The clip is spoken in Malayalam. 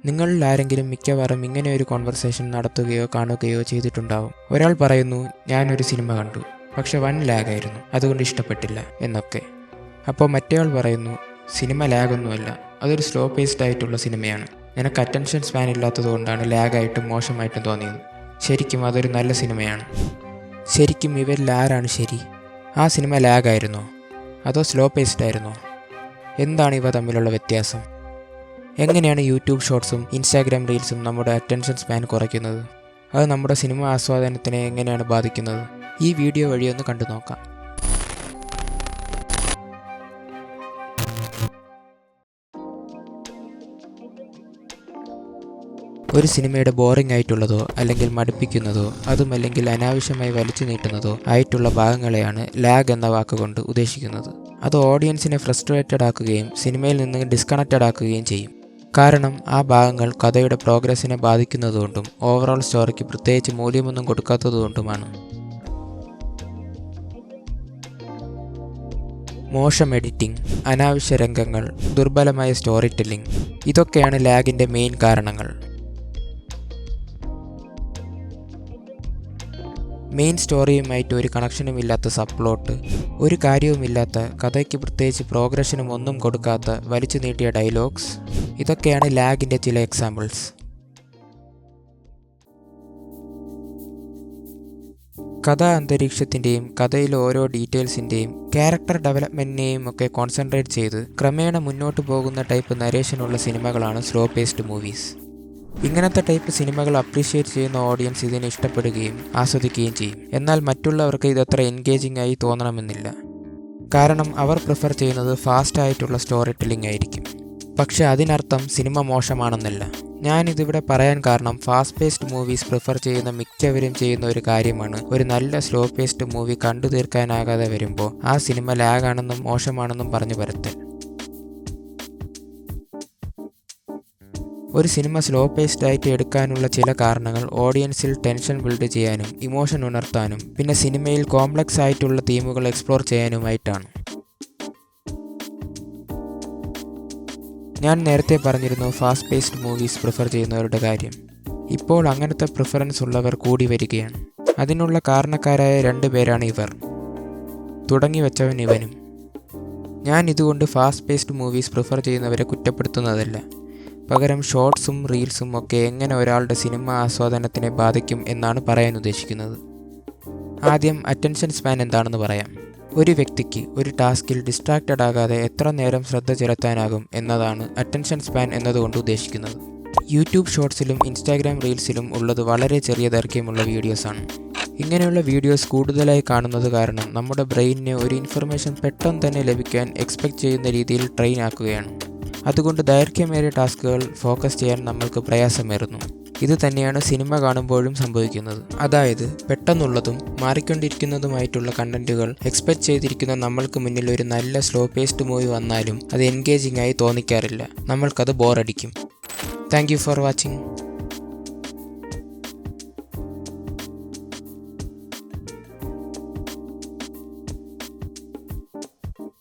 നിങ്ങളിൽ ആരെങ്കിലും മിക്കവാറും ഇങ്ങനെ ഒരു കോൺവെർസേഷൻ നടത്തുകയോ കാണുകയോ ചെയ്തിട്ടുണ്ടാവും. ഒരാൾ പറയുന്നു, ഞാനൊരു സിനിമ കണ്ടു, പക്ഷെ വൻ ലാഗായിരുന്നു, അതുകൊണ്ട് ഇഷ്ടപ്പെട്ടില്ല എന്നൊക്കെ. അപ്പോൾ മറ്റേയാൾ പറയുന്നു, സിനിമ ലാഗൊന്നുമല്ല, അതൊരു സ്ലോ പേസ്ഡ് ആയിട്ടുള്ള സിനിമയാണ്. നിനക്ക് അറ്റൻഷൻ സ്പാൻ ഇല്ലാത്തതുകൊണ്ടാണ് ലാഗായിട്ടും മോശമായിട്ടും തോന്നിയത്. ശരിക്കും അതൊരു നല്ല സിനിമയാണ്. ശരിക്കും ഇവരിൽ ആരാണ് ശരി? ആ സിനിമ ലാഗായിരുന്നോ അതോ സ്ലോ പേസ്ഡ് ആയിരുന്നോ? എന്താണ് ഇവ തമ്മിലുള്ള വ്യത്യാസം? എങ്ങനെയാണ് യൂട്യൂബ് ഷോർട്സും ഇൻസ്റ്റാഗ്രാം റീൽസും നമ്മുടെ അറ്റൻഷൻ സ്പാൻ കുറയ്ക്കുന്നത്? അത് നമ്മുടെ സിനിമ ആസ്വാദനത്തിനെ എങ്ങനെയാണ് ബാധിക്കുന്നത്? ഈ വീഡിയോ വഴി ഒന്ന് കണ്ടു നോക്കാം. ഒരു സിനിമയുടെ ബോറിംഗ് ആയിട്ടുള്ളതോ അല്ലെങ്കിൽ മടുപ്പിക്കുന്നതോ അതുമല്ലെങ്കിൽ അനാവശ്യമായി വലിച്ചു നീട്ടുന്നതോ ആയിട്ടുള്ള ഭാഗങ്ങളെയാണ് ലാഗ് എന്ന വാക്കുകൊണ്ട് ഉദ്ദേശിക്കുന്നത്. അത് ഓഡിയൻസിനെ ഫ്രസ്ട്രേറ്റഡ് ആക്കുകയും സിനിമയിൽ നിന്ന് ഡിസ്കണക്റ്റഡ് ആക്കുകയും ചെയ്യും. കാരണം ആ ഭാഗങ്ങൾ കഥയുടെ പ്രോഗ്രസ്സിനെ ബാധിക്കുന്നതുകൊണ്ടും ഓവറോൾ സ്റ്റോറിക്ക് പ്രത്യേകിച്ച് മൂല്യമൊന്നും കൊടുക്കാത്തതുകൊണ്ടുമാണ്. മോശം എഡിറ്റിംഗ്, അനാവശ്യ രംഗങ്ങൾ, ദുർബലമായ സ്റ്റോറി ടെല്ലിംഗ്, ഇതൊക്കെയാണ് ലാഗിൻ്റെ മെയിൻ കാരണങ്ങൾ. മെയിൻ സ്റ്റോറിയുമായിട്ട് ഒരു കണക്ഷനും ഇല്ലാത്ത സബ്പ്ലോട്ട്, ഒരു കാര്യവുമില്ലാത്ത കഥയ്ക്ക് പ്രത്യേകിച്ച് പ്രോഗ്രഷനും ഒന്നും കൊടുക്കാത്ത വലിച്ചു നീട്ടിയ ഡയലോഗ്സ്, ഇതൊക്കെയാണ് ലാഗിൻ്റെ ചില എക്സാമ്പിൾസ്. കഥാ അന്തരീക്ഷത്തിൻ്റെയും കഥയിലെ ഓരോ ഡീറ്റെയിൽസിൻ്റെയും ക്യാരക്ടർ ഡെവലപ്മെൻറ്റിനെയും ഒക്കെ കോൺസെൻട്രേറ്റ് ചെയ്ത് ക്രമേണ മുന്നോട്ട് പോകുന്ന ടൈപ്പ് നരേഷനുള്ള സിനിമകളാണ് സ്ലോ പേസ്ഡ് മൂവീസ്. ഇങ്ങനത്തെ ടൈപ്പ് സിനിമകൾ അപ്രീഷിയേറ്റ് ചെയ്യുന്ന ഓഡിയൻസ് ഇതിനെ ഇഷ്ടപ്പെടുകയും ആസ്വദിക്കുകയും ചെയ്യും. എന്നാൽ മറ്റുള്ളവർക്ക് ഇതത്ര എൻഗേജിംഗ് ആയി തോന്നണമെന്നില്ല. കാരണം അവർ പ്രിഫർ ചെയ്യുന്നത് ഫാസ്റ്റ് ആയിട്ടുള്ള സ്റ്റോറി ടെല്ലിംഗ് ആയിരിക്കും. പക്ഷെ അതിനർത്ഥം സിനിമ മോശമാണെന്നല്ല. ഞാനിതിവിടെ പറയാൻ കാരണം ഫാസ്റ്റ് പേസ്ഡ് മൂവീസ് പ്രിഫർ ചെയ്യുന്ന മിക്കവരും ചെയ്യുന്ന ഒരു കാര്യമാണ് ഒരു നല്ല സ്ലോ പേസ്ഡ് മൂവി കണ്ടു തീർക്കാനാകാതെ വരുമ്പോൾ ആ സിനിമ ലാഗാണെന്നും മോശമാണെന്നും പറഞ്ഞു പരത്തൽ. ഒരു സിനിമ സ്ലോ പേസ്ഡ് ആയിട്ട് എടുക്കാനുള്ള ചില കാരണങ്ങൾ ഓഡിയൻസിൽ ടെൻഷൻ ബിൽഡ് ചെയ്യാനും ഇമോഷൻ ഉണർത്താനും പിന്നെ സിനിമയിൽ കോംപ്ലക്സ് ആയിട്ടുള്ള തീമുകൾ എക്സ്പ്ലോർ ചെയ്യാനുമായിട്ടാണ്. ഞാൻ നേരത്തെ പറഞ്ഞിരുന്നു ഫാസ്റ്റ് പേസ്ഡ് മൂവീസ് പ്രിഫർ ചെയ്യുന്നവരുടെ കാര്യം. ഇപ്പോൾ അങ്ങനത്തെ പ്രിഫറൻസ് ഉള്ളവർ കൂടി വരികയാണ്. അതിനുള്ള കാരണക്കാരായ 2 പേരാണ് ഇവർ. തുടങ്ങി വെച്ചവൻ ഇവനും. ഞാൻ ഇതുകൊണ്ട് ഫാസ്റ്റ് പേസ്ഡ് മൂവീസ് പ്രിഫർ ചെയ്യുന്നവരെ കുറ്റപ്പെടുത്തുന്നതല്ല. പകരം ഷോർട്സും റീൽസും ഒക്കെ എങ്ങനെ ഒരാളുടെ സിനിമ ആസ്വാദനത്തിനെ ബാധിക്കും എന്നാണ് പറയാൻ ഉദ്ദേശിക്കുന്നത്. ആദ്യം അറ്റൻഷൻ സ്പാൻ എന്താണെന്ന് പറയാം. ഒരു വ്യക്തിക്ക് ഒരു ടാസ്കിൽ ഡിസ്ട്രാക്റ്റഡ് ആകാതെ എത്ര നേരം ശ്രദ്ധ ചെലുത്താനാകും എന്നതാണ് അറ്റൻഷൻ സ്പാൻ എന്നതുകൊണ്ട് ഉദ്ദേശിക്കുന്നത്. യൂട്യൂബ് ഷോർട്സിലും ഇൻസ്റ്റാഗ്രാം റീൽസിലും ഉള്ളത് വളരെ ചെറിയ ദൈർഘ്യമുള്ള വീഡിയോസാണ്. ഇങ്ങനെയുള്ള വീഡിയോസ് കൂടുതലായി കാണുന്നത് കാരണം നമ്മുടെ ബ്രെയിനിനെ ഒരു ഇൻഫർമേഷൻ പെട്ടെന്ന് തന്നെ ലഭിക്കാൻ എക്സ്പെക്റ്റ് ചെയ്യുന്ന രീതിയിൽ ട്രെയിൻ ആക്കുകയാണ്. അതുകൊണ്ട് ദൈർഘ്യമേറിയ ടാസ്കുകൾ ഫോക്കസ് ചെയ്യാൻ നമ്മൾക്ക് പ്രയാസമേറുന്നു. ഇത് തന്നെയാണ് സിനിമ കാണുമ്പോഴും സംഭവിക്കുന്നത്. അതായത് പെട്ടെന്നുള്ളതും മാറിക്കൊണ്ടിരിക്കുന്നതുമായിട്ടുള്ള കണ്ടന്റുകൾ എക്സ്പെക്റ്റ് ചെയ്തിരിക്കുന്ന നമ്മൾക്ക് മുന്നിൽ ഒരു നല്ല സ്ലോ പേസ്ഡ് മൂവി വന്നാലും അത് എൻഗേജിംഗ് ആയി തോന്നിക്കാറില്ല. നമ്മൾക്കത് ബോറടിക്കും. Thank you for watching.